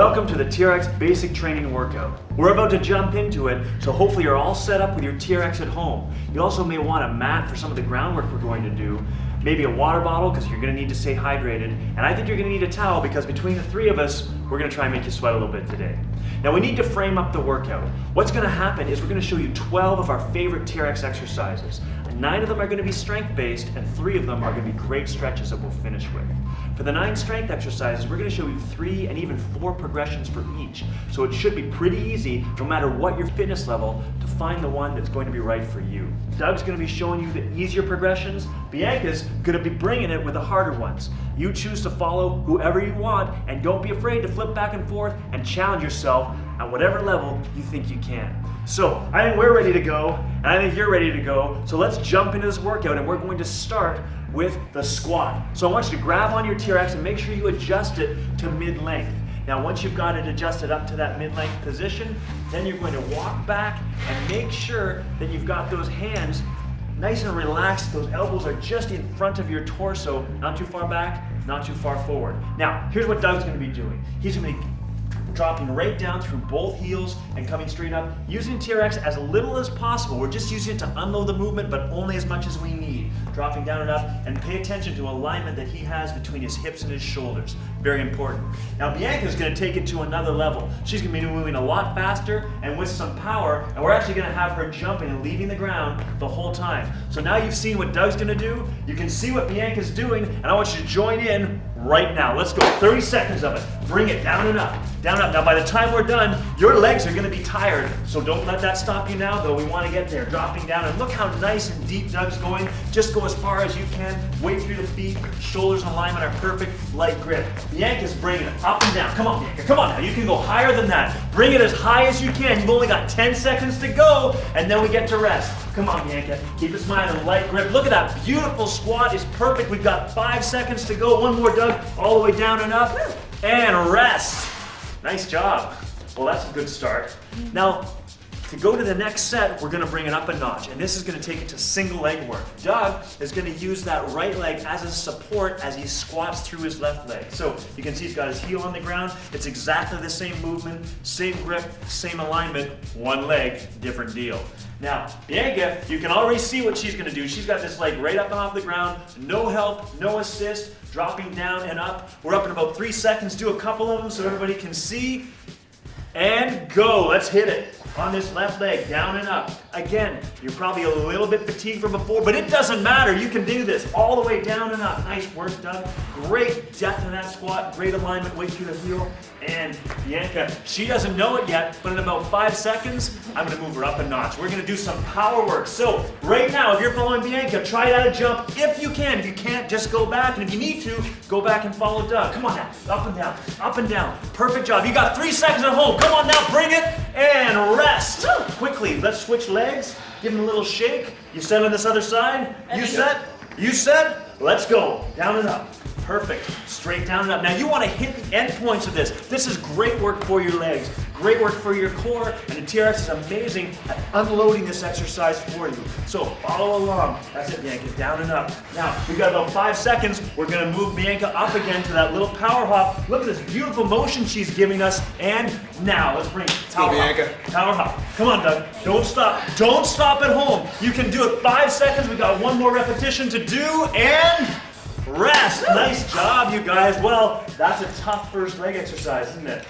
Welcome to the TRX Basic Training Workout. We're about to jump into it, so hopefully you're all set up with your TRX at home. You also may want a mat for some of the groundwork we're going to do, maybe a water bottle because you're going to need to stay hydrated, and I think you're going to need a towel because between the three of us, we're going to try and make you sweat a little bit today. Now we need to frame up the workout. What's going to happen is we're going to show you 12 of our favorite TRX exercises. 9 of them are going to be strength-based, and 3 of them are going to be great stretches that we'll finish with. For the 9 strength exercises, we're going to show you 3 and even 4 progressions for each. So it should be pretty easy, no matter what your fitness level, to find the one that's going to be right for you. Doug's going to be showing you the easier progressions. Bianca's going to be bringing it with the harder ones. You choose to follow whoever you want, and don't be afraid to flip back and forth and challenge yourself at whatever level you think you can. So I think we're ready to go, and I think you're ready to go. So let's jump into this workout, and we're going to start with the squat. So I want you to grab on your TRX and make sure you adjust it to mid-length. Now once you've got it adjusted up to that mid-length position, then you're going to walk back and make sure that you've got those hands nice and relaxed. Those elbows are just in front of your torso, not too far back, not too far forward. Now, here's what Doug's going to be doing. He's going to be dropping right down through both heels and coming straight up, using TRX as little as possible. We're just using it to unload the movement, but only as much as we need. Dropping down and up, and pay attention to alignment that he has between his hips and his shoulders. Very important. Now Bianca's going to take it to another level. She's going to be moving a lot faster and with some power, and we're actually going to have her jumping and leaving the ground the whole time. So now you've seen what Doug's going to do, you can see what Bianca's doing, and I want you to join in right now. Let's go, 30 seconds of it. Bring it down and up, down and up. Now by the time we're done, your legs are going to be tired, so don't let that stop you now, though we want to get there. Dropping down, and look how nice and deep Doug's going. Just go as far as you can, weight through the feet, shoulders in alignment are perfect, light grip. Bianca's bringing it up and down. Come on, Bianca, come on now, you can go higher than that. Bring it as high as you can. You've only got 10 seconds to go, and then we get to rest. Come on, Bianca, keep it smiling, light grip. Look at that beautiful squat, is perfect. We've got 5 seconds to go. One more, Doug, all the way down and up, and rest. Nice job. Well, that's a good start. Now, to go to the next set, we're going to bring it up a notch, and this is going to take it to single leg work. Doug is going to use that right leg as a support as he squats through his left leg. So you can see he's got his heel on the ground. It's exactly the same movement, same grip, same alignment, one leg, different deal. Now, Bianca, you can already see what she's going to do. She's got this leg right up and off the ground, no help, no assist, dropping down and up. We're up in about 3 seconds. Do a couple of them so everybody can see. And go. Let's hit it. On this left leg, down and up. Again, you're probably a little bit fatigued from before, but it doesn't matter. You can do this all the way down and up. Nice work, Doug. Great depth in that squat, great alignment, weight through the heel. And Bianca, she doesn't know it yet, but in about 5 seconds, I'm gonna move her up a notch. We're gonna do some power work. So right now, if you're following Bianca, try that jump if you can. If you can't, just go back, and if you need to, go back and follow Doug. Come on now, up and down, up and down. Perfect job. You got 3 seconds at home. Come on now, bring it, and rest. Quickly, let's switch legs. Give him a little shake. You set on this other side. You set. You set. Let's go. Down and up. Perfect. Straight down and up. Now you want to hit the end points of this. This is great work for your legs. Great work for your core. And the TRX is amazing at unloading this exercise for you. So follow along. That's it, Bianca. Down and up. Now, we've got about 5 seconds. We're going to move Bianca up again to that little power hop. Look at this beautiful motion she's giving us. And now, let's bring it. Power hop. Power hop. Come on, Doug. Don't stop. Don't stop at home. You can do it 5 seconds. We've got 1 more repetition to do. And rest. Nice job, you guys. Well, that's a tough first leg exercise, isn't it?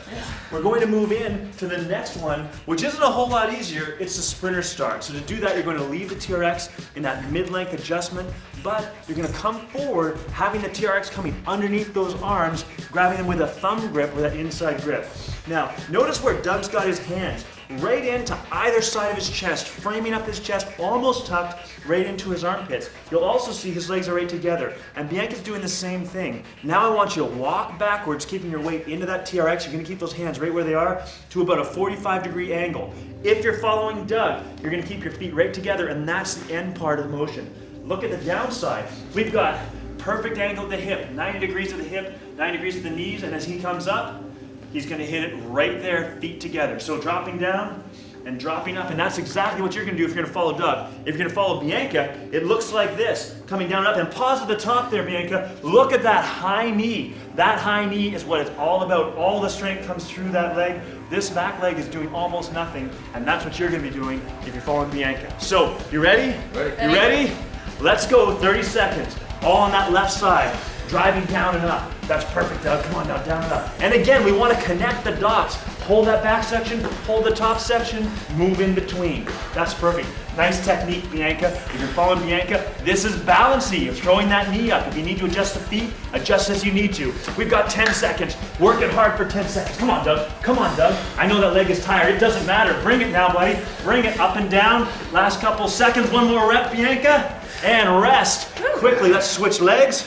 We're going to move in to the next one, which isn't a whole lot easier. It's the sprinter start. So to do that, you're going to leave the TRX in that mid-length adjustment, but you're going to come forward, having the TRX coming underneath those arms, grabbing them with a thumb grip, with that inside grip. Now, notice where Doug's got his hands. Right into either side of his chest, framing up his chest, almost tucked right into his armpits. You'll also see his legs are right together. And Bianca's doing the same thing. Now I want you to walk backwards, keeping your weight into that TRX. You're going to keep those hands right where they are to about a 45-degree angle. If you're following Doug, you're going to keep your feet right together, and that's the end part of the motion. Look at the downside. We've got perfect angle at the hip, 90 degrees at the hip, 90 degrees at the knees, and as he comes up, he's going to hit it right there, feet together. So dropping down and dropping up, and that's exactly what you're gonna do if you're gonna follow Doug. If you're gonna follow Bianca, it looks like this, coming down and up, and pause at the top there, Bianca. Look at that high knee. That high knee is what it's all about. All the strength comes through that leg. This back leg is doing almost nothing, and that's what you're gonna be doing if you're following Bianca. So, you ready? Ready. You ready? Let's go, 30 seconds. All on that left side, driving down and up. That's perfect, Doug. Come on now, down and up. And again, we want to connect the dots. Hold that back section, hold the top section, move in between. That's perfect. Nice technique, Bianca. If you're following Bianca, this is balancing. You're throwing that knee up. If you need to adjust the feet, adjust as you need to. We've got 10 seconds. Work it hard for 10 seconds. Come on, Doug. Come on, Doug. I know that leg is tired. It doesn't matter. Bring it now, buddy. Bring it up and down. Last couple seconds. One more rep, Bianca. And rest. Quickly, let's switch legs.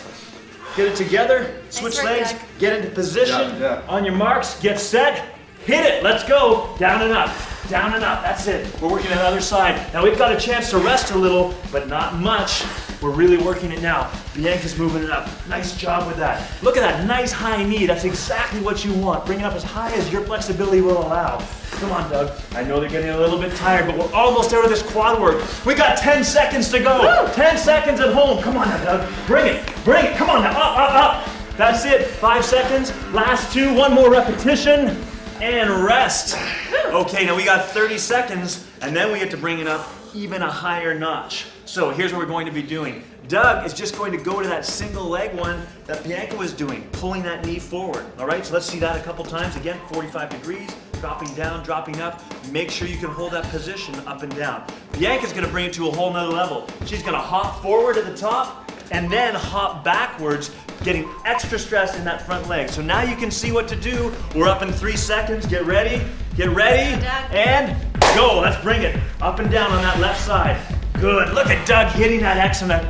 Get it together. Switch legs. Get into position. Yeah. On your marks, get set. Hit it. Let's go. Down and up. Down and up. That's it. We're working on the other side. Now we've got a chance to rest a little, but not much. We're really working it now. Bianca's moving it up. Nice job with that. Look at that nice high knee. That's exactly what you want. Bring it up as high as your flexibility will allow. Come on, Doug. I know they're getting a little bit tired, but we're almost there with this quad work. We got 10 seconds to go. Woo! 10 seconds at home. Come on now, Doug. Bring it. Bring it. Come on now. Up, up, up. That's it. 5 seconds. Last 2. One more repetition. And rest. Okay, now we got 30 seconds, and then we get to bring it up even a higher notch. So here's what we're going to be doing. Doug is just going to go to that single leg one that Bianca was doing, pulling that knee forward. All right, so let's see that a couple times. Again, 45 degrees, dropping down, dropping up. Make sure you can hold that position up and down. Bianca's gonna bring it to a whole nother level. She's gonna hop forward at the top, and then hop backwards, getting extra stress in that front leg. So now you can see what to do. We're up in 3 seconds. Get ready, and go. Let's bring it up and down on that left side. Good. Look at Doug hitting that excellent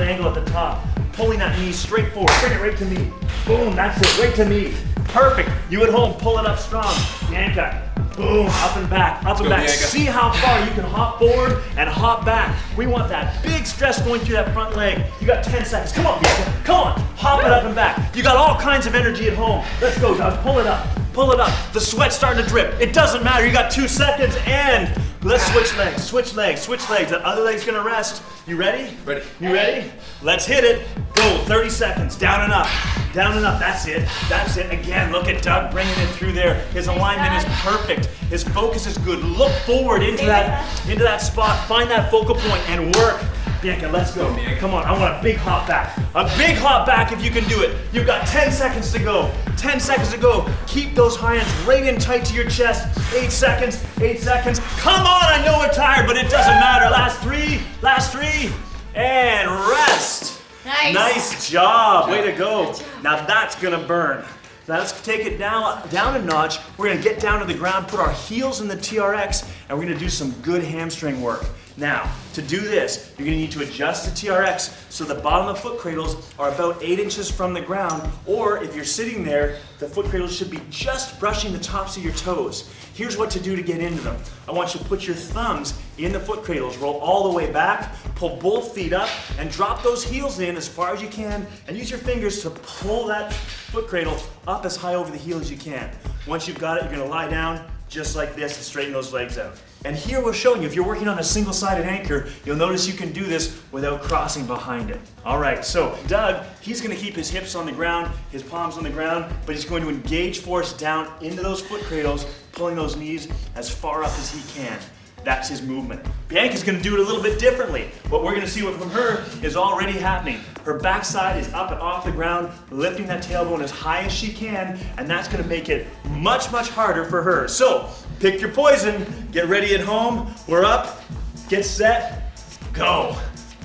angle at the top. Pulling that knee straight forward. Bring it right to me. Boom, that's it, right to me. Perfect. You at home, pull it up strong. Bianca. Boom, up and back, up and back. Bianca. See how far you can hop forward and hop back. We want that big stress going through that front leg. You got 10 seconds. Come on, Bianca. Come on. Hop it up and back. You got all kinds of energy at home. Let's go, Doug. Pull it up. Pull it up. The sweat's starting to drip. It doesn't matter. You got 2 seconds and let's switch legs, switch legs, switch legs. That other leg's gonna rest. You ready? Ready. You ready? Let's hit it. Go, 30 seconds. Down and up. Down and up. That's it. That's it. Again, look at Doug bringing it through there. His alignment is perfect. His focus is good. Look forward into that spot. Find that focal point and work. Bianca, let's go. Come on, I want a big hop back. A big hop back if you can do it. You've got 10 seconds to go. 10 seconds to go. Keep those hands right in tight to your chest. 8 seconds, 8 seconds. Come on, I know we're tired, but it doesn't matter. Last three, and rest. Nice. Nice job. Way to go. Now that's gonna burn. Now let's take it down a notch. We're gonna get down to the ground, put our heels in the TRX, and we're gonna do some good hamstring work. Now, to do this, you're gonna need to adjust the TRX so the bottom of foot cradles are about 8 inches from the ground, or if you're sitting there, the foot cradles should be just brushing the tops of your toes. Here's what to do to get into them. I want you to put your thumbs in the foot cradles, roll all the way back, pull both feet up, and drop those heels in as far as you can, and use your fingers to pull that foot cradle up as high over the heel as you can. Once you've got it, you're gonna lie down just like this and straighten those legs out. And here we're showing you, if you're working on a single-sided anchor, you'll notice you can do this without crossing behind it. All right, so Doug, he's gonna keep his hips on the ground, his palms on the ground, but he's going to engage force down into those foot cradles, pulling those knees as far up as he can. That's his movement. Bianca's gonna do it a little bit differently. What we're gonna see from her is already happening. Her backside is up and off the ground, lifting that tailbone as high as she can, and that's gonna make it much, much harder for her. So, pick your poison, get ready at home, we're up, get set, go.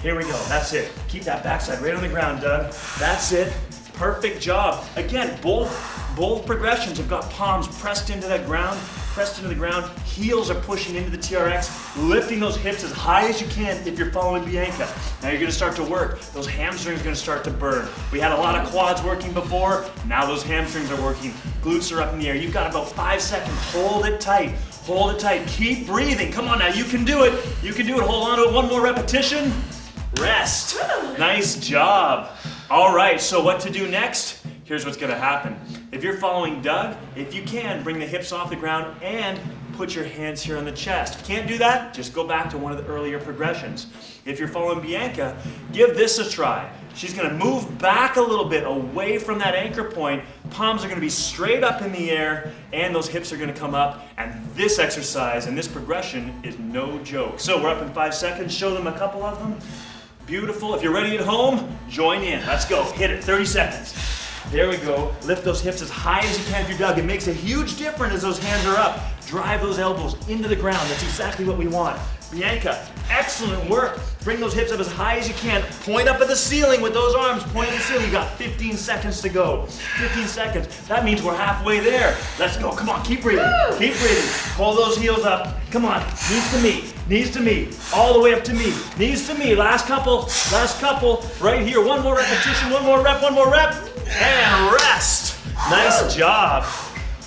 Here we go, that's it. Keep that backside right on the ground, Doug. That's it, perfect job. Again, both progressions have got palms pressed into that ground, heels are pushing into the TRX, lifting those hips as high as you can if you're following Bianca. Now you're gonna start to work. Those hamstrings are gonna start to burn. We had a lot of quads working before, now those hamstrings are working. Glutes are up in the air. You've got about 5 seconds. Hold it tight. Hold it tight. Keep breathing. Come on now, you can do it. You can do it. Hold on to it. One more repetition. Rest. Nice job. All right, so what to do next? Here's what's gonna happen. If you're following Doug, if you can, bring the hips off the ground and put your hands here on the chest. If you can't do that, just go back to one of the earlier progressions. If you're following Bianca, give this a try. She's gonna move back a little bit away from that anchor point. Palms are gonna be straight up in the air and those hips are gonna come up. And this exercise and this progression is no joke. So we're up in 5 seconds. Show them a couple of them. Beautiful. If you're ready at home, join in. Let's go. Hit it. 30 seconds. There we go. Lift those hips as high as you can if you're Doug. It makes a huge difference as those hands are up. Drive those elbows into the ground. That's exactly what we want. Bianca, excellent work. Bring those hips up as high as you can. Point up at the ceiling with those arms. Point at the ceiling. You got 15 seconds to go. 15 seconds. That means we're halfway there. Let's go. Come on, keep breathing. Keep breathing. Pull those heels up. Come on. Knees to me. Knees to me. All the way up to me. Knees to me. Last couple. Last couple. Right here. One more repetition. One more rep. One more rep. And rest. Nice job.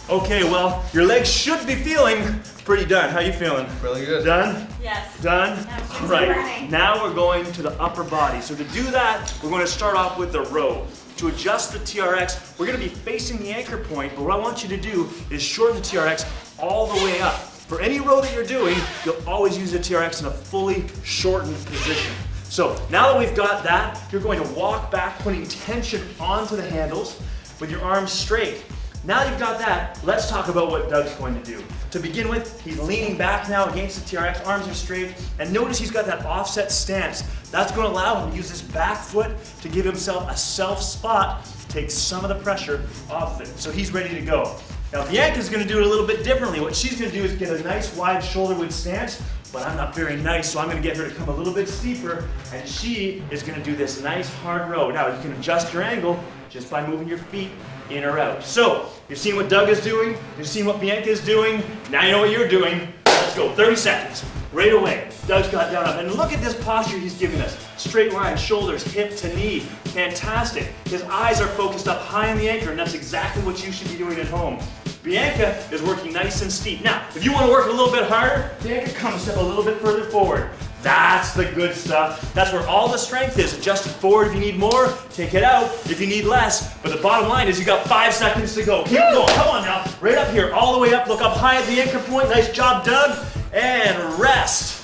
Okay, well, your legs should be feeling pretty done. How you feeling? Really good. Done? Yes. Done? All Right. Now we're going to the upper body. So to do that, we're going to start off with the row. To adjust the TRX, we're going to be facing the anchor point, but what I want you to do is shorten the TRX all the way up. For any row that you're doing, you'll always use the TRX in a fully shortened position. So now that we've got that, you're going to walk back, putting tension onto the handles with your arms straight. Now you've got that, let's talk about what Doug's going to do. To begin with, he's leaning back now against the TRX, arms are straight, and notice he's got that offset stance. That's going to allow him to use his back foot to give himself a self spot, take some of the pressure off it. So he's ready to go. Now Bianca's going to do it a little bit differently. What she's going to do is get a nice wide shoulder width stance, but I'm not very nice, so I'm going to get her to come a little bit steeper, and she is going to do this nice hard row. Now you can adjust your angle just by moving your feet in or out. So, you've seen what Doug is doing, you've seen what Bianca is doing, now you know what you're doing. Let's go, 30 seconds, right away. Doug's got down up, and look at this posture he's giving us. Straight line, shoulders, hip to knee, fantastic. His eyes are focused up high in the anchor, and that's exactly what you should be doing at home. Bianca is working nice and steep. Now, if you want to work a little bit harder, Bianca, come step a little bit further forward. That's the good stuff. That's where all the strength is. Adjust it forward if you need more, take it out if you need less. But the bottom line is you got 5 seconds to go. Keep going, come on now. Right up here, all the way up, look up high at the anchor point. Nice job, Doug. And rest.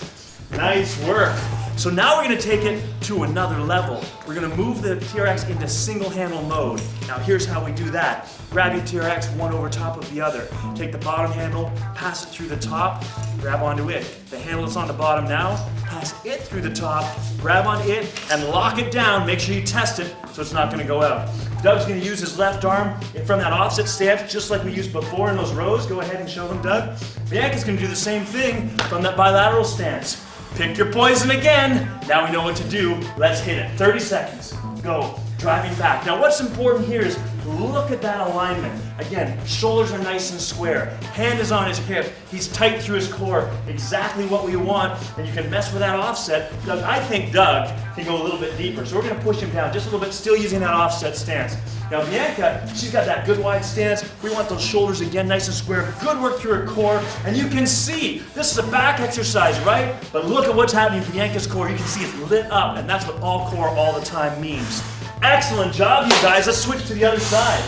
Nice work. So now we're gonna take it to another level. We're gonna move the TRX into single handle mode. Now here's how we do that. Grab your TRX one over top of the other. Take the bottom handle, pass it through the top, grab onto it. The handle that's on the bottom now, pass it through the top, grab on it, and lock it down. Make sure you test it so it's not gonna go out. Doug's gonna use his left arm from that offset stance, just like we used before in those rows. Go ahead and show them, Doug. Bianca's gonna do the same thing from that bilateral stance. Pick your poison again. Now we know what to do. Let's hit it. 30 seconds. Go. Driving back. Now what's important here is look at that alignment. Again, shoulders are nice and square. Hand is on his hip. He's tight through his core. Exactly what we want. And you can mess with that offset. Doug, I think Doug can go a little bit deeper. So we're going to push him down just a little bit, still using that offset stance. Now Bianca, she's got that good wide stance. We want those shoulders again nice and square. Good work through her core. And you can see, this is a back exercise, right? But look at what's happening in Bianca's core. You can see it's lit up. And that's what all core all the time means. Excellent job, you guys. Let's switch to the other side.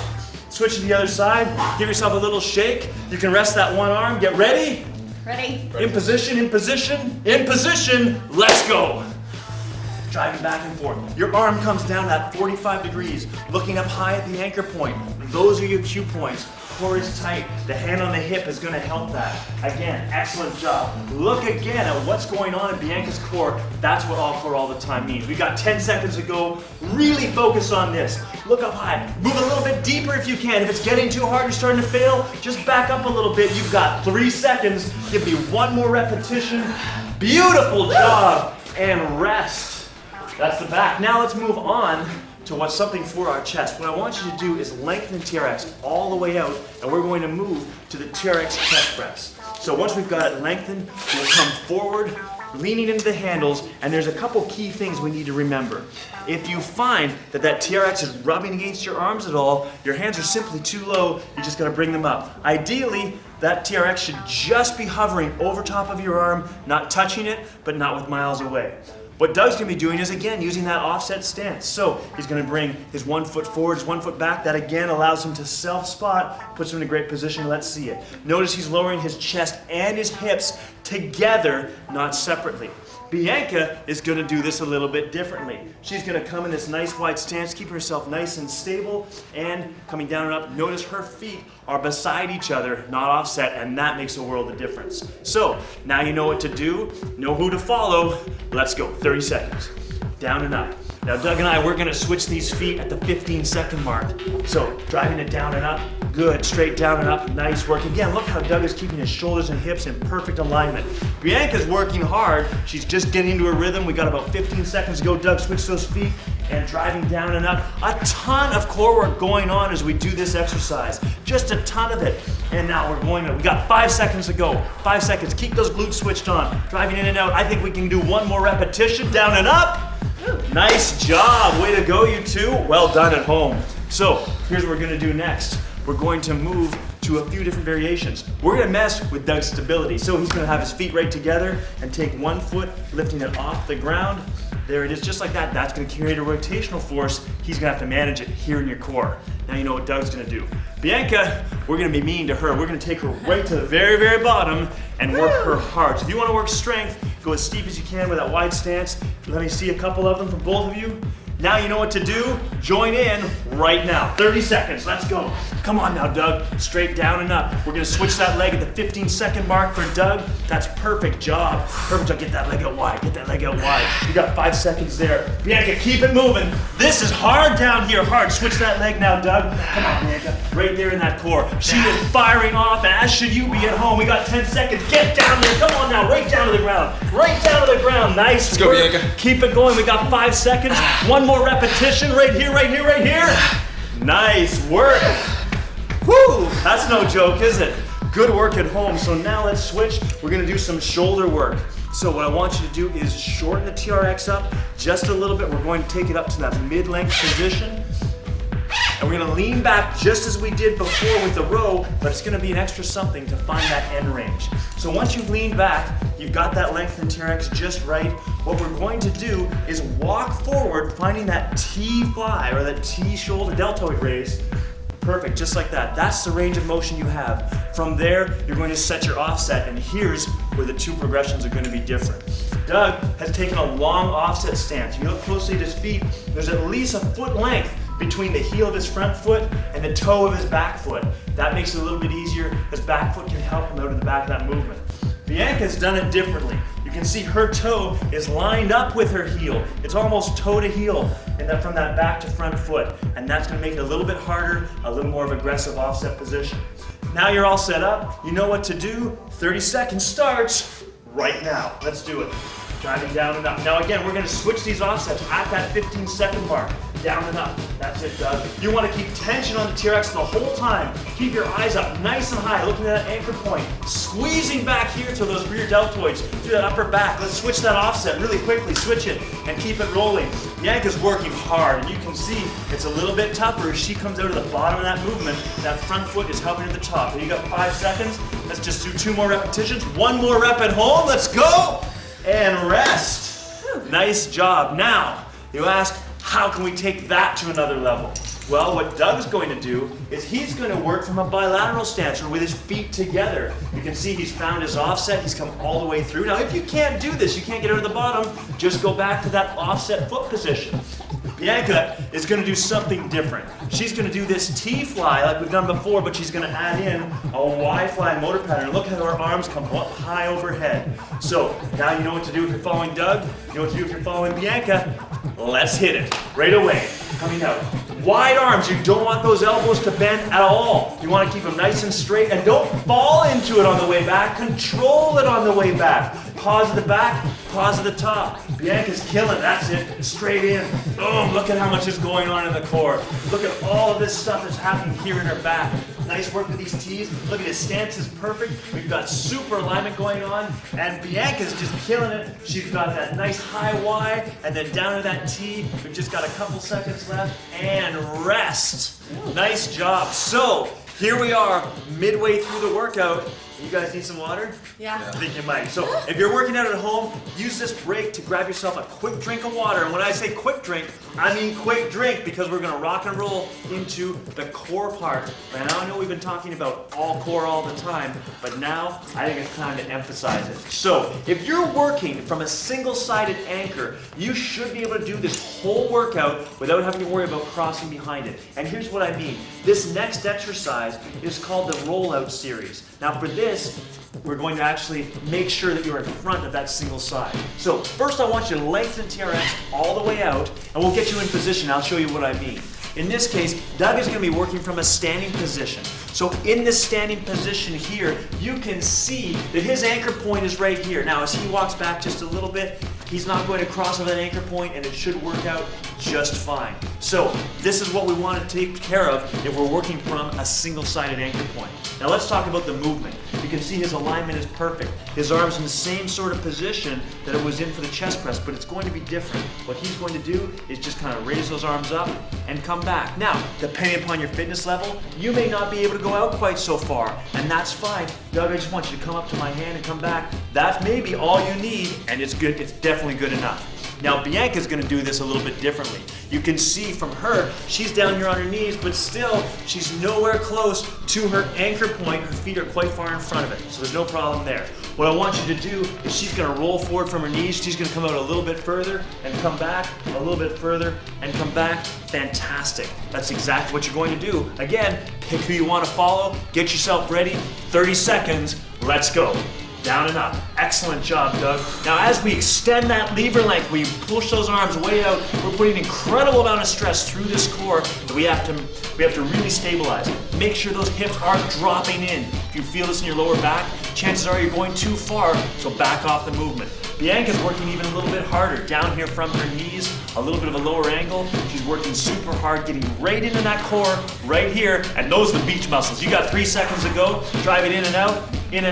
Switch to the other side. Give yourself a little shake. You can rest that one arm. Get ready. Ready. In position, in position, in position. Let's go. Driving back and forth. Your arm comes down at 45 degrees, looking up high at the anchor point. Those are your cue points. Core is tight. The hand on the hip is going to help that. Again, excellent job. Look again at what's going on in Bianca's core. That's what all core all the time means. We got 10 seconds to go. Really focus on this. Look up high. Move a little bit deeper if you can. If it's getting too hard, you're starting to fail, just back up a little bit. You've got 3 seconds. Give me one more repetition. Beautiful job. And rest. That's the back. Now let's move on to what's something for our chest. What I want you to do is lengthen the TRX all the way out, and we're going to move to the TRX chest press. So once we've got it lengthened, we'll come forward, leaning into the handles, and there's a couple key things we need to remember. If you find that that TRX is rubbing against your arms at all, your hands are simply too low, you're just gonna bring them up. Ideally, that TRX should just be hovering over top of your arm, not touching it, but not with miles away. What Doug's gonna be doing is, again, using that offset stance. So he's gonna bring his 1 foot forward, his 1 foot back. That again allows him to self-spot, puts him in a great position. Let's see it. Notice he's lowering his chest and his hips together, not separately. Bianca is gonna do this a little bit differently. She's gonna come in this nice wide stance, keeping herself nice and stable, and coming down and up. Notice her feet are beside each other, not offset, and that makes a world of difference. So, now you know what to do, know who to follow. Let's go, 30 seconds. Down and up. Now Doug and I, we're gonna switch these feet at the 15-second mark. So, driving it down and up, good, straight down and up, nice work. Again, look how Doug is keeping his shoulders and hips in perfect alignment. Bianca's working hard, she's just getting into a rhythm. We got about 15 seconds to go. Doug, switch those feet and driving down and up. A ton of core work going on as we do this exercise, just a ton of it. And now we got 5 seconds to go. 5 seconds, keep those glutes switched on. Driving in and out, I think we can do one more repetition, down and up. Nice job, way to go you two. Well done at home. So here's what we're gonna do next. We're going to move to a few different variations. We're gonna mess with Doug's stability. So he's gonna have his feet right together and take 1 foot, lifting it off the ground. There it is, just like that. That's gonna create a rotational force. He's gonna have to manage it here in your core. Now you know what Doug's gonna do. Bianca, we're gonna be mean to her. We're gonna take her right to the very, very bottom and work her hard. So if you wanna work strength, go as steep as you can with that wide stance. Let me see a couple of them from both of you. Now you know what to do. Join in right now. 30 seconds, let's go. Come on now, Doug. Straight down and up. We're gonna switch that leg at the 15-second mark for Doug. That's perfect job. Perfect job, get that leg out wide, get that leg out wide. You got 5 seconds there. Bianca, keep it moving. This is hard down here, hard. Switch that leg now, Doug. Come on, Bianca, right there in that core. She is firing off, as should you be at home. We got 10 seconds, get down there. Come on now, right down to the ground. Right down to the ground, nice. Let's go, Bianca. Keep it going, we got 5 seconds. One more repetition, right here, right here, right here. Nice work. Whew, that's no joke, is it? Good work at home. So now let's switch. We're gonna do some shoulder work. So what I want you to do is shorten the TRX up just a little bit. We're going to take it up to that mid-length position. And we're gonna lean back just as we did before with the row, but it's gonna be an extra something to find that end range. So once you've leaned back, you've got that length in TRX just right. What we're going to do is walk forward, finding that T fly or that T shoulder deltoid raise. Perfect, just like that. That's the range of motion you have. From there, you're going to set your offset, and here's where the two progressions are going to be different. Doug has taken a long offset stance. You look closely at his feet, there's at least a foot length between the heel of his front foot and the toe of his back foot. That makes it a little bit easier. His back foot can help him out of the back of that movement. Bianca's done it differently. You can see her toe is lined up with her heel. It's almost toe to heel and from that back to front foot. And that's gonna make it a little bit harder, a little more of aggressive offset position. Now you're all set up, you know what to do. 30 seconds starts right now. Let's do it. Driving down and up. Now again, we're gonna switch these offsets at that 15-second mark. Down and up. That's it, Doug. You want to keep tension on the TRX the whole time. Keep your eyes up nice and high, looking at that anchor point. Squeezing back here to those rear deltoids, through that upper back. Let's switch that offset really quickly. Switch it and keep it rolling. Bianca's working hard, and you can see it's a little bit tougher as she comes out of the bottom of that movement. That front foot is helping at the top. And you got 5 seconds. Let's just do 2 more repetitions. 1 more rep at home. Let's go. And rest. Nice job. Now, you ask, how can we take that to another level? Well, what Doug's going to do is he's going to work from a bilateral stance or with his feet together. You can see he's found his offset. He's come all the way through. Now, if you can't do this, you can't get out of the bottom, just go back to that offset foot position. Bianca is going to do something different. She's going to do this T-fly like we've done before, but she's going to add in a Y-fly motor pattern. Look how her arms come up high overhead. So now you know what to do if you're following Doug. You know what to do if you're following Bianca. Let's hit it right away. Coming out. Wide arms. You don't want those elbows to bend at all. You want to keep them nice and straight, and don't fall into it on the way back. Control it on the way back. Pause at the back, pause at the top. Bianca's killing, that's it. Straight in. Boom, look at how much is going on in the core. Look at all of this stuff that's happening here in her back. Nice work with these T's. Look at his stance is perfect. We've got super alignment going on, and Bianca's just killing it. She's got that nice high Y, and then down to that T. We've just got a couple seconds left, and rest. Nice job. So, here we are, midway through the workout. You guys need some water? Yeah. I think you might. So if you're working out at home, use this break to grab yourself a quick drink of water. And when I say quick drink, I mean quick drink, because we're gonna rock and roll into the core part. And now I know we've been talking about all core all the time, but now I think it's time to emphasize it. So if you're working from a single-sided anchor, you should be able to do this whole workout without having to worry about crossing behind it. And here's what I mean. This next exercise is called the rollout series. Now for this, we're going to actually make sure that you're in front of that single side. So first I want you to lengthen TRX all the way out, and we'll get you in position. I'll show you what I mean. In this case, Doug is going to be working from a standing position. So in this standing position here, you can see that his anchor point is right here. Now as he walks back just a little bit, he's not going to cross over that anchor point, and it should work out just fine. So this is what we want to take care of if we're working from a single-sided anchor point. Now let's talk about the movement. You can see his alignment is perfect. His arm's in the same sort of position that it was in for the chest press, but it's going to be different. What he's going to do is just kind of raise those arms up and come back. Now, depending upon your fitness level, you may not be able to go out quite so far, and that's fine. Doug, I just want you to come up to my hand and come back. That's maybe all you need, and it's good. It's definitely good enough. Now Bianca's going to do this a little bit differently. You can see from her, she's down here on her knees, but still she's nowhere close to her anchor point. Her feet are quite far in front of it, so there's no problem there. What I want you to do is she's going to roll forward from her knees. She's going to come out a little bit further and come back, a little bit further and come back. Fantastic. That's exactly what you're going to do. Again, pick who you want to follow, get yourself ready, 30 seconds, let's go. Down and up. Excellent job, Doug. Now as we extend that lever length, we push those arms way out, we're putting an incredible amount of stress through this core that we have to really stabilize. Make sure those hips aren't dropping in. If you feel this in your lower back, chances are you're going too far, so back off the movement. Bianca's working even a little bit harder. Down here from her knees, a little bit of a lower angle. She's working super hard, getting right into that core, right here, and those are the beach muscles. You got 3 seconds to go. Drive it in and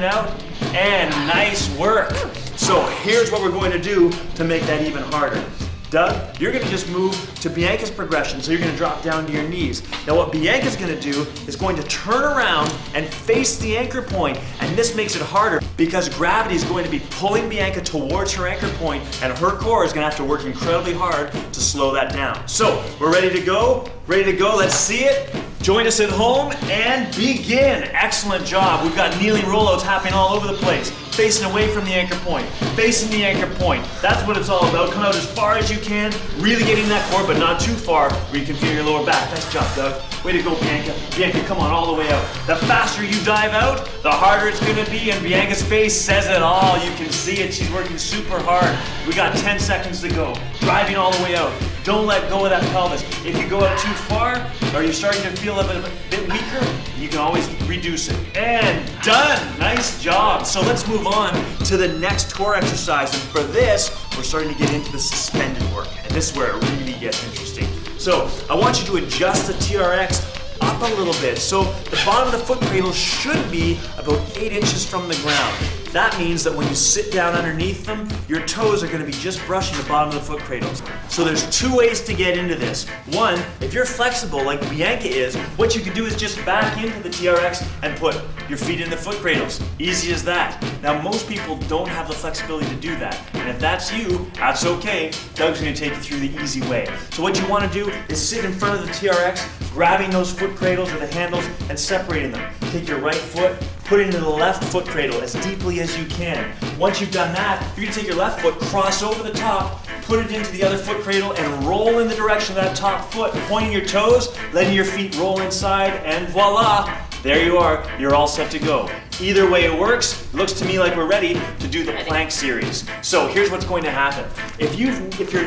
out, and nice work. So here's what we're going to do to make that even harder. Doug, you're going to just move to Bianca's progression, so you're going to drop down to your knees. Now what Bianca's going to do is going to turn around and face the anchor point, and this makes it harder because gravity is going to be pulling Bianca towards her anchor point, and her core is going to have to work incredibly hard to slow that down. So we're ready to go? Ready to go? Let's see it. Join us at home and begin. Excellent job. We've got kneeling rollouts happening all over the place. Facing away from the anchor point, facing the anchor point. That's what it's all about. Come out as far as you can, really getting that core, but not too far where you can feel your lower back. Nice job, Doug. Way to go, Bianca. Bianca, come on, all the way out. The faster you dive out, the harder it's gonna be, and Bianca's face says it all. You can see it, she's working super hard. We got 10 seconds to go. Driving all the way out. Don't let go of that pelvis. If you go out too far, or you're starting to feel a bit weaker, you can always reduce it. And done! Nice job. So let's move on to the next core exercise. And for this, we're starting to get into the suspended work. And this is where it really gets interesting. So I want you to adjust the TRX up a little bit. So the bottom of the foot cradle should be about 8 inches from the ground. That means that when you sit down underneath them, your toes are going to be just brushing the bottom of the foot cradles. So there's 2 ways to get into this. One, if you're flexible like Bianca is, what you can do is just back into the TRX and put your feet in the foot cradles. Easy as that. Now most people don't have the flexibility to do that. And if that's you, that's okay. Doug's going to take you through the easy way. So what you want to do is sit in front of the TRX, grabbing those foot cradles or the handles and separating them. Take your right foot, put it into the left foot cradle as deeply as you can. Once you've done that, you're going to take your left foot, cross over the top, put it into the other foot cradle, and roll in the direction of that top foot, pointing your toes, letting your feet roll inside, and voila! There you are, you're all set to go. Either way it works, looks to me like we're ready to do the plank series. So here's what's going to happen. If you're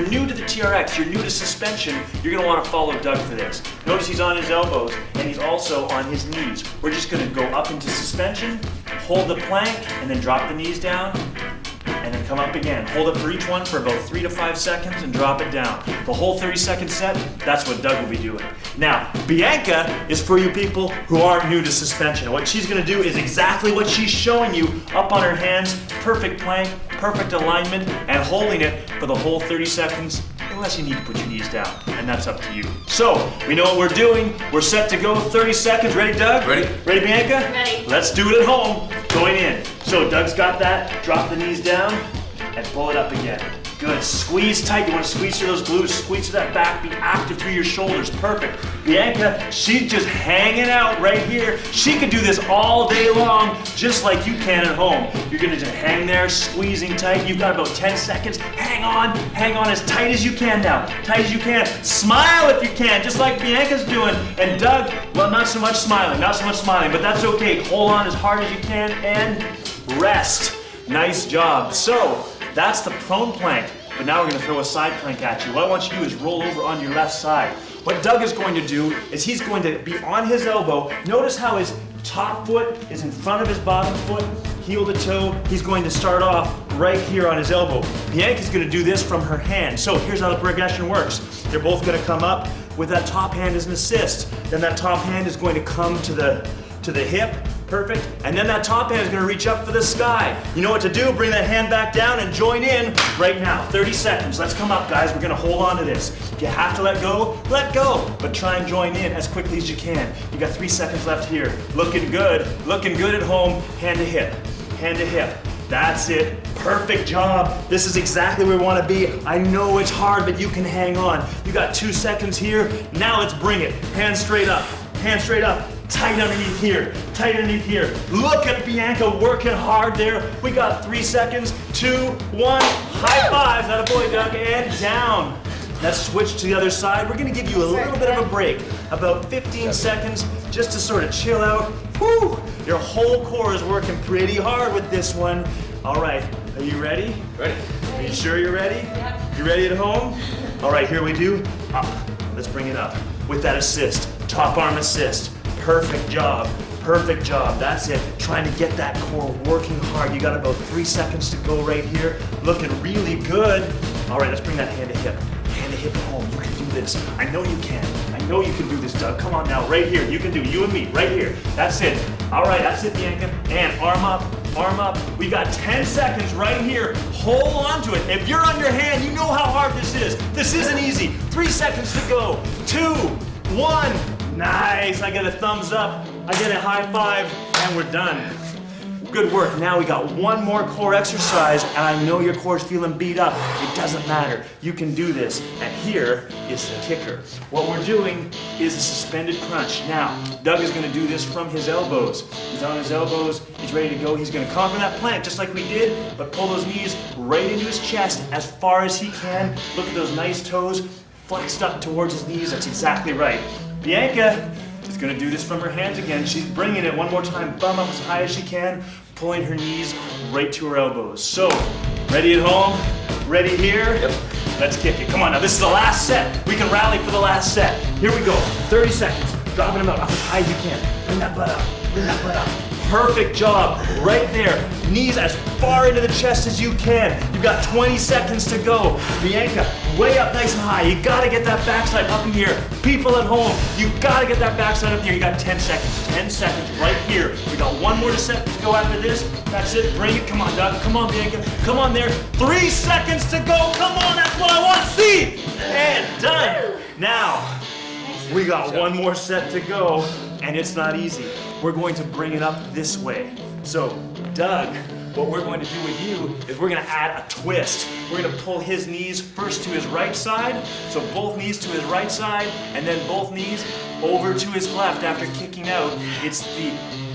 new to the TRX, you're new to suspension, you're going to want to follow Doug for this. Notice he's on his elbows and he's also on his knees. We're just going to go up into suspension, hold the plank, and then drop the knees down, and then come up again. Hold it for each one for about 3 to 5 seconds and drop it down. The whole 30-second set, that's what Doug will be doing. Now, Bianca is for you people who aren't new to suspension. What she's gonna do is exactly what she's showing you, up on her hands, perfect plank, perfect alignment, and holding it for the whole 30 seconds unless you need to put your knees down, and that's up to you. So, we know what we're doing. We're set to go, 30 seconds. Ready, Doug? Ready. Ready, Bianca? Ready. Let's do it at home. Going in. So, Doug's got that. Drop the knees down and pull it up again. Good. Squeeze tight. You want to squeeze through those glutes, squeeze through that back, be active through your shoulders. Perfect. Bianca, she's just hanging out right here. She could do this all day long, just like you can at home. You're gonna just hang there, squeezing tight. You've got about 10 seconds. Hang on as tight as you can now. Tight as you can. Smile if you can, just like Bianca's doing. And Doug, well, not so much smiling, but that's okay. Hold on as hard as you can and rest. Nice job. So, that's the prone plank, but now we're gonna throw a side plank at you. What I want you to do is roll over on your left side. What Doug is going to do is he's going to be on his elbow. Notice how his top foot is in front of his bottom foot, heel to toe. He's going to start off right here on his elbow. Bianca's gonna do this from her hand. So here's how the progression works. They're both gonna come up with that top hand as an assist. Then that top hand is going to come to the hip. Perfect. And then that top hand is going to reach up for the sky. You know what to do. Bring that hand back down and join in right now. 30 seconds. Let's come up, guys. We're going to hold on to this. If you have to let go, but try and join in as quickly as you can. You got 3 seconds left here. Looking good at home. Hand to hip, hand to hip. That's it. Perfect job. This is exactly where we want to be. I know it's hard, but you can hang on. You got 2 seconds here. Now let's bring it. Hands straight up. Hands straight up. Tight underneath here, tight underneath here. Look at Bianca working hard there. We got 3 seconds, 2, 1. High fives, attaboy, Doug, and down. Let's switch to the other side. We're gonna give you a little bit of a break, about 15 seconds, just to sort of chill out. Whew, your whole core is working pretty hard with this one. All right, are you ready? Ready. Are you sure you're ready? Yep. You ready at home? All right, here we do. Up, let's bring it up with that assist, top arm assist. Perfect job, perfect job. That's it. Trying to get that core working hard. You got about 3 seconds to go right here. Looking really good. All right, let's bring that hand to hip. Hand to hip at home. You can do this. I know you can. I know you can do this, Doug. Come on now, right here. You can do it. You and me, right here. That's it. All right, that's it, Bianca. And arm up, arm up. We got 10 seconds right here. Hold on to it. If you're on your hand, you know how hard this is. This isn't easy. 3 seconds to go. 2, 1. Nice, I get a thumbs up, I get a high five, and we're done. Good work. Now we got one more core exercise, and I know your core's feeling beat up. It doesn't matter. You can do this. And here is the kicker. What we're doing is a suspended crunch. Now, Doug is going to do this from his elbows. He's on his elbows. He's ready to go. He's going to come from that plank just like we did, but pull those knees right into his chest as far as he can. Look at those nice toes flexed up towards his knees. That's exactly right. Bianca is going to do this from her hands again. She's bringing it one more time, bum up as high as she can, pulling her knees right to her elbows. So, ready at home? Ready here? Yep. Let's kick it. Come on now, this is the last set. We can rally for the last set. Here we go. 30 seconds. Dropping them up as high as you can. Bring that butt up. Bring that butt up. Perfect job. Right there. Knees as far into the chest as you can. You've got 20 seconds to go. Bianca, way up nice and high. You gotta get that backside up in here. People at home, you gotta get that backside up here. You got 10 seconds. 10 seconds right here. We got one more set to go after this. That's it. Bring it. Come on, Doug. Come on, Bianca. Come on there. 3 seconds to go. Come on, that's what I want to see. And done. Now, we got one more set to go, and it's not easy. We're going to bring it up this way. So, Doug, what we're going to do with you is we're going to add a twist. We're going to pull his knees first to his right side, so both knees to his right side, and then both knees over to his left after kicking out. It's the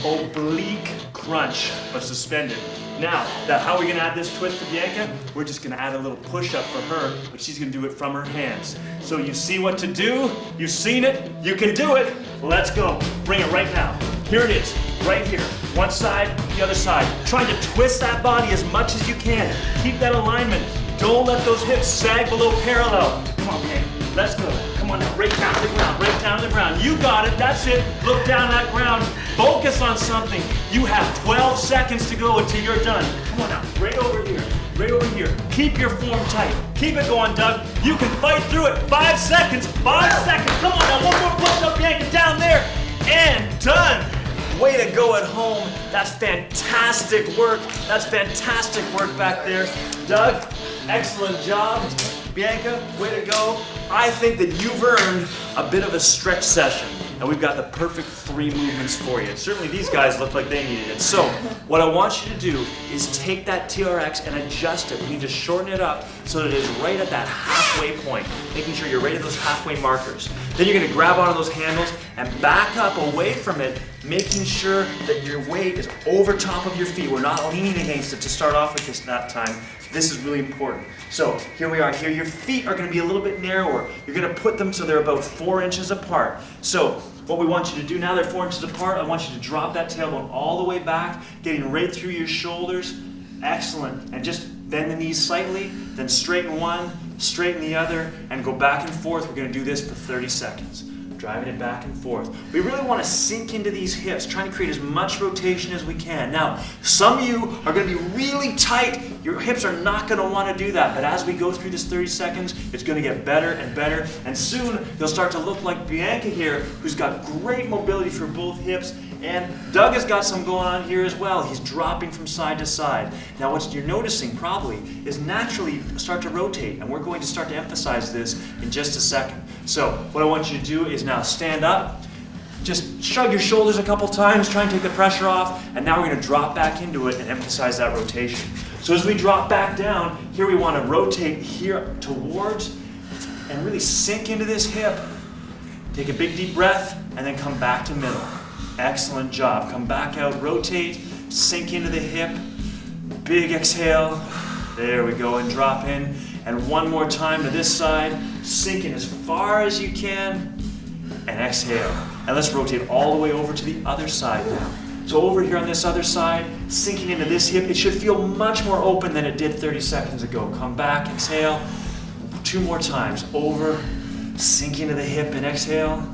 oblique crunch, but suspended. Now, how are we going to add this twist to Bianca? We're just going to add a little push-up for her, but she's going to do it from her hands. So you see what to do, you've seen it, you can do it. Let's go. Bring it right now. Here it is, right here. One side, the other side. Trying to twist that body as much as you can. Keep that alignment. Don't let those hips sag below parallel. Come on, Bianca. Let's go. Come on now, right down to the ground, right down to the ground. You got it, that's it. Look down that ground. Focus on something. You have 12 seconds to go until you're done. Come on now, right over here, right over here. Keep your form tight. Keep it going, Doug. You can fight through it. 5 seconds, 5 seconds. Come on now, one more push-up, Bianca, down there. And done. Way to go at home. That's fantastic work. That's fantastic work back there. Doug, excellent job. Bianca, way to go. I think that you've earned a bit of a stretch session, and we've got the perfect 3 movements for you. Certainly these guys look like they needed it. So what I want you to do is take that TRX and adjust it. We need to shorten it up so that it is right at that halfway point, making sure you're right at those halfway markers. Then you're gonna grab onto those handles and back up away from it, making sure that your weight is over top of your feet. We're not leaning against it to start off with this that time. This is really important. So here we are. Here your feet are going to be a little bit narrower. You're going to put them so they're about 4 inches apart. So what we want you to do now, they're 4 inches apart, I want you to drop that tailbone all the way back, getting right through your shoulders. Excellent. And just bend the knees slightly, then straighten one, straighten the other, and go back and forth. We're going to do this for 30 seconds. Driving it back and forth. We really want to sink into these hips, trying to create as much rotation as we can. Now, some of you are going to be really tight. Your hips are not going to want to do that, but as we go through this 30 seconds, it's going to get better and better, and soon you'll start to look like Bianca here, who's got great mobility for both hips, and Doug has got some going on here as well. He's dropping from side to side. Now, what you're noticing probably is naturally start to rotate, and we're going to start to emphasize this in just a second. So what I want you to do is now stand up, just shrug your shoulders a couple times, try and take the pressure off, and now we're going to drop back into it and emphasize that rotation. So as we drop back down, here we want to rotate here towards and really sink into this hip. Take a big deep breath and then come back to middle. Excellent job. Come back out, rotate, sink into the hip, big exhale. There we go, and drop in. And one more time to this side, sink in as far as you can, and exhale. And let's rotate all the way over to the other side now. So over here on this other side, sinking into this hip, it should feel much more open than it did 30 seconds ago. Come back, exhale. 2 more times. Over, sink into the hip and exhale.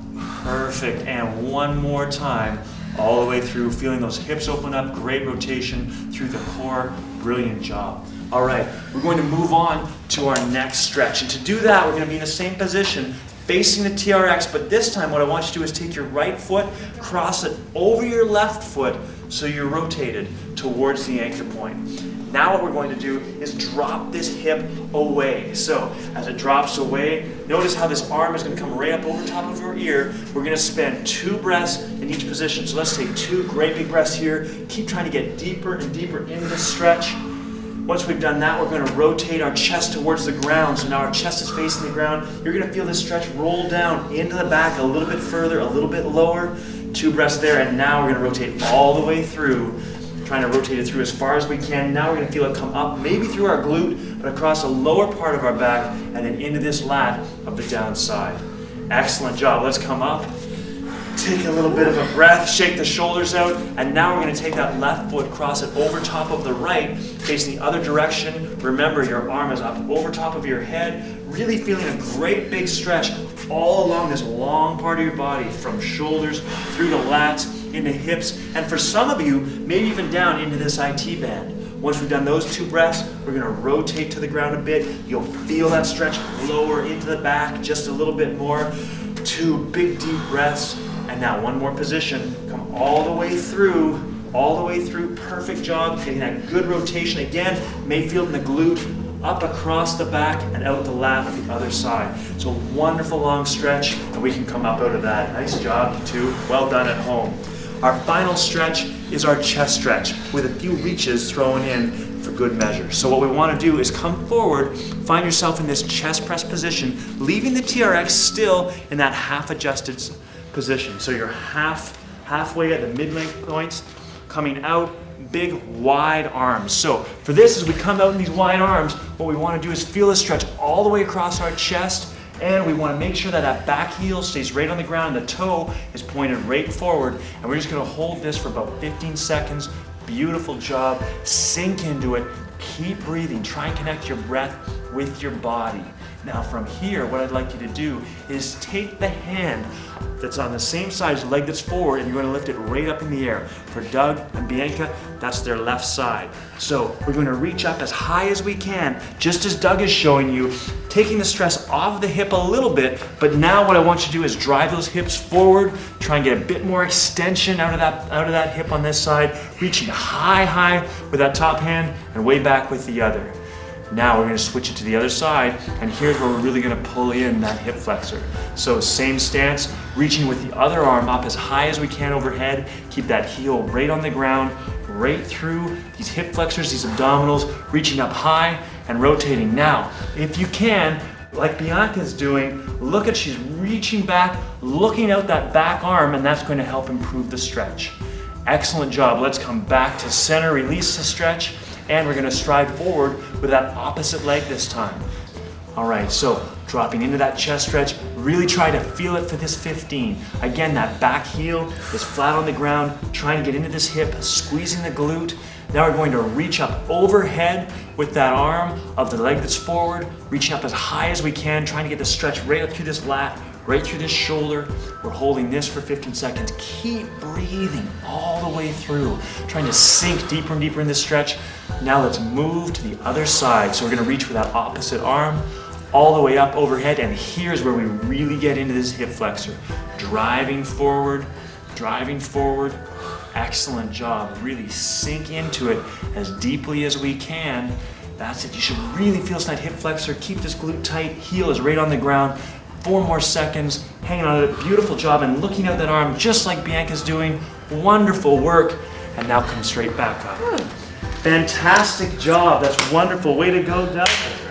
Perfect. And one more time, all the way through, feeling those hips open up, great rotation through the core. Brilliant job. All right, we're going to move on to our next stretch. And to do that, we're going to be in the same position, facing the TRX, but this time what I want you to do is take your right foot, cross it over your left foot so you're rotated towards the anchor point. Now what we're going to do is drop this hip away. So as it drops away, notice how this arm is going to come right up over top of your ear. We're going to spend 2 breaths in each position. So let's take 2 great big breaths here. Keep trying to get deeper and deeper into this stretch. Once we've done that, we're going to rotate our chest towards the ground. So now our chest is facing the ground. You're going to feel this stretch roll down into the back a little bit further, a little bit lower. 2 breaths there, and now we're going to rotate all the way through, trying to rotate it through as far as we can. Now we're going to feel it come up, maybe through our glute, but across the lower part of our back, and then into this lat of the downside. Excellent job. Let's come up. Take a little bit of a breath, shake the shoulders out, and now we're going to take that left foot, cross it over top of the right, facing the other direction. Remember, your arm is up over top of your head, really feeling a great big stretch all along this long part of your body, from shoulders through the lats, into hips, and for some of you, maybe even down into this IT band. Once we've done those 2 breaths, we're going to rotate to the ground a bit. You'll feel that stretch lower into the back just a little bit more. 2 big deep breaths. And now one more position. Come all the way through, perfect job, getting that good rotation. Again, may feel in the glute, up across the back and out the lat of the other side. So wonderful long stretch, and we can come up out of that. Nice job, you two. Well done at home. Our final stretch is our chest stretch, with a few reaches thrown in for good measure. So what we want to do is come forward, find yourself in this chest press position, leaving the TRX still in that half adjusted position. So you're halfway at the mid-length points, coming out, big wide arms. So for this, as we come out in these wide arms, what we want to do is feel the stretch all the way across our chest, and we want to make sure that that back heel stays right on the ground, the toe is pointed right forward, and we're just going to hold this for about 15 seconds. Beautiful job. Sink into it. Keep breathing. Try and connect your breath with your body. Now from here, what I'd like you to do is take the hand that's on the same side as the leg that's forward, and you're going to lift it right up in the air. For Doug and Bianca, that's their left side. So we're going to reach up as high as we can, just as Doug is showing you, taking the stress off the hip a little bit, but now what I want you to do is drive those hips forward, try and get a bit more extension out of that hip on this side, reaching high with that top hand and way back with the other. Now we're gonna switch it to the other side, and here's where we're really gonna pull in that hip flexor. So same stance, reaching with the other arm up as high as we can overhead, keep that heel right on the ground, right through these hip flexors, these abdominals, reaching up high and rotating. Now, if you can, like Bianca's doing, look at, she's reaching back, looking out that back arm, and that's going to help improve the stretch. Excellent job. Let's come back to center, release the stretch, and we're gonna stride forward with that opposite leg this time. All right, so dropping into that chest stretch, really try to feel it for this 15. Again, that back heel is flat on the ground, trying to get into this hip, squeezing the glute. Now we're going to reach up overhead with that arm of the leg that's forward, reaching up as high as we can, trying to get the stretch right up through this lat, right through this shoulder. We're holding this for 15 seconds. Keep breathing all the way through, trying to sink deeper and deeper in this stretch. Now let's move to the other side. So we're gonna reach with that opposite arm, all the way up overhead, and here's where we really get into this hip flexor. Driving forward, excellent job. Really sink into it as deeply as we can. That's it, you should really feel that hip flexor. Keep this glute tight, heel is right on the ground. 4 more seconds, hanging on to it, beautiful job, and looking at that arm just like Bianca's doing. Wonderful work, and now come straight back up. Good. Fantastic job, that's wonderful. Way to go, Doug.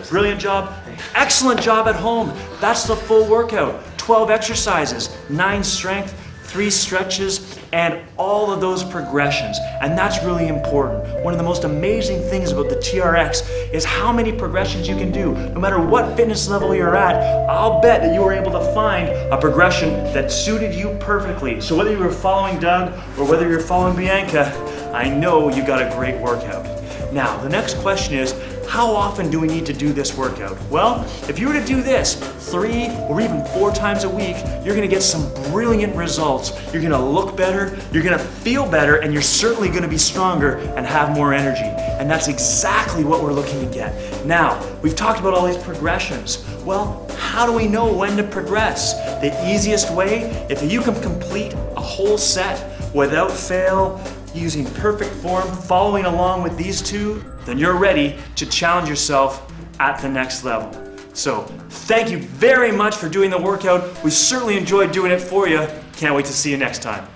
Brilliant job. Excellent job at home. That's the full workout. 12 exercises, 9 strength, 3 stretches, and all of those progressions. And that's really important. One of the most amazing things about the TRX is how many progressions you can do. No matter what fitness level you're at, I'll bet that you were able to find a progression that suited you perfectly. So whether you were following Doug or whether you're following Bianca, I know you got a great workout. Now, the next question is, how often do we need to do this workout? Well, if you were to do this 3 or even 4 times a week, you're gonna get some brilliant results. You're gonna look better, you're gonna feel better, and you're certainly gonna be stronger and have more energy. And that's exactly what we're looking to get. Now, we've talked about all these progressions. Well, how do we know when to progress? The easiest way, if you can complete a whole set without fail, using perfect form, following along with these 2, then you're ready to challenge yourself at the next level. So thank you very much for doing the workout. We certainly enjoyed doing it for you. Can't wait to see you next time.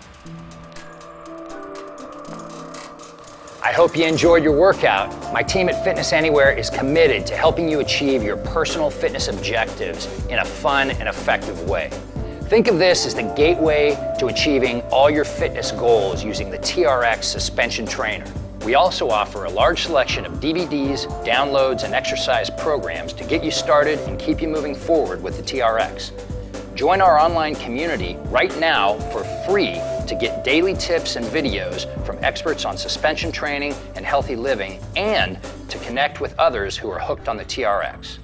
I hope you enjoyed your workout. My team at Fitness Anywhere is committed to helping you achieve your personal fitness objectives in a fun and effective way. Think of this as the gateway to achieving all your fitness goals using the TRX suspension trainer. We also offer a large selection of DVDs, downloads, and exercise programs to get you started and keep you moving forward with the TRX. Join our online community right now for free to get daily tips and videos from experts on suspension training and healthy living, and to connect with others who are hooked on the TRX.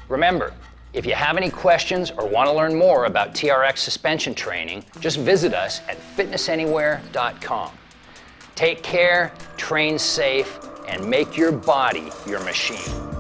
Remember, if you have any questions or want to learn more about TRX suspension training, just visit us at fitnessanywhere.com. Take care, train safe, and make your body your machine.